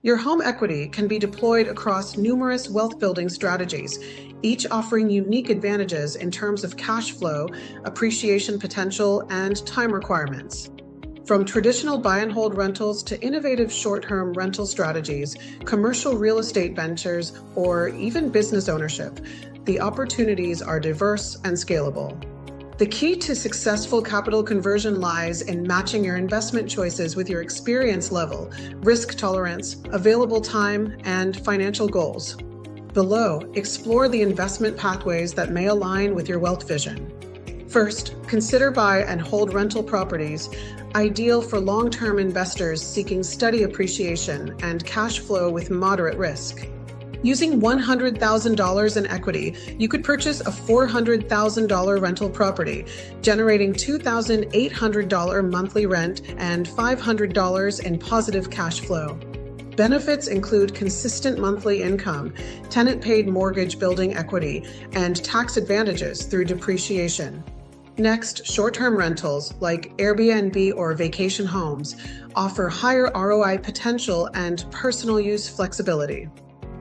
Your home equity can be deployed across numerous wealth building strategies, each offering unique advantages in terms of cash flow, appreciation potential, and time requirements. From traditional buy and hold rentals to innovative short-term rental strategies, commercial real estate ventures, or even business ownership, the opportunities are diverse and scalable. The key to successful capital conversion lies in matching your investment choices with your experience level, risk tolerance, available time, and financial goals. Below, explore the investment pathways that may align with your wealth vision. First, consider buy and hold rental properties, ideal for long-term investors seeking steady appreciation and cash flow with moderate risk. Using $100,000 in equity, you could purchase a $400,000 rental property, generating $2,800 monthly rent and $500 in positive cash flow. Benefits include consistent monthly income, tenant-paid mortgage building equity, and tax advantages through depreciation. Next, short-term rentals like Airbnb or vacation homes offer higher ROI potential and personal use flexibility.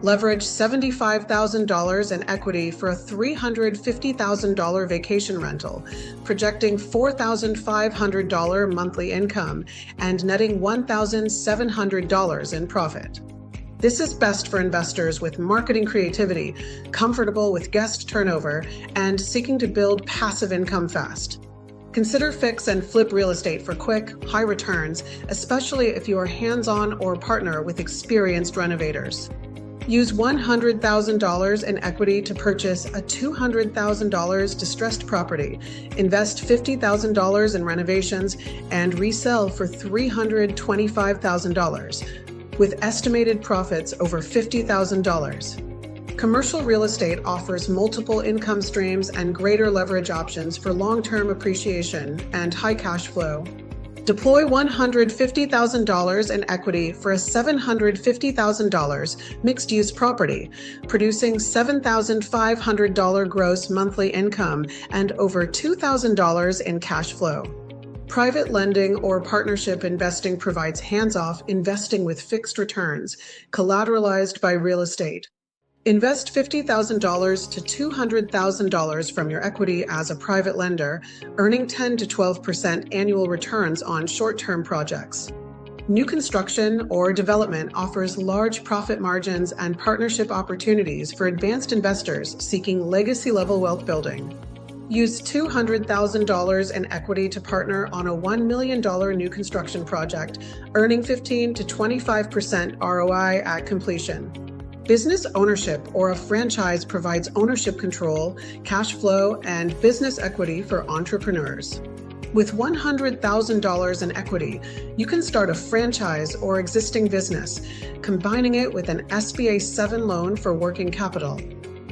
Leverage $75,000 in equity for a $350,000 vacation rental, projecting $4,500 monthly income and netting $1,700 in profit. This is best for investors with marketing creativity, comfortable with guest turnover, and seeking to build passive income fast. Consider fix and flip real estate for quick, high returns, especially if you are hands-on or partner with experienced renovators. Use $100,000 in equity to purchase a $200,000 distressed property, invest $50,000 in renovations, and resell for $325,000, with estimated profits over $50,000. Commercial real estate offers multiple income streams and greater leverage options for long-term appreciation and high cash flow. Deploy $150,000 in equity for a $750,000 mixed-use property, producing $7,500 gross monthly income and over $2,000 in cash flow. Private lending or partnership investing provides hands-off investing with fixed returns, collateralized by real estate. Invest $50,000 to $200,000 from your equity as a private lender, earning 10 to 12% annual returns on short-term projects. New construction or development offers large profit margins and partnership opportunities for advanced investors seeking legacy-level wealth building. Use $200,000 in equity to partner on a $1 million new construction project, earning 15 to 25% ROI at completion. Business ownership or a franchise provides ownership control, cash flow, and business equity for entrepreneurs. With $100,000 in equity, you can start a franchise or existing business, combining it with an SBA 7 loan for working capital.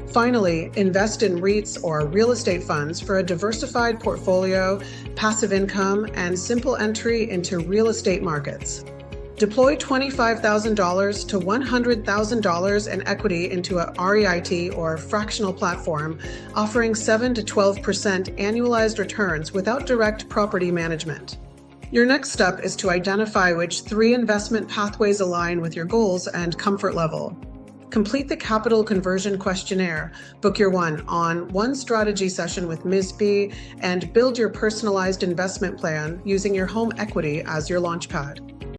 Finally, invest in REITs or real estate funds for a diversified portfolio, passive income, and simple entry into real estate markets. Deploy $25,000 to $100,000 in equity into a REIT or fractional platform, offering 7 to 12% annualized returns without direct property management. Your next step is to identify which 3 investment pathways align with your goals and comfort level. Complete the capital conversion questionnaire, book your one-on-one strategy session with Ms. B, and build your personalized investment plan using your home equity as your launchpad.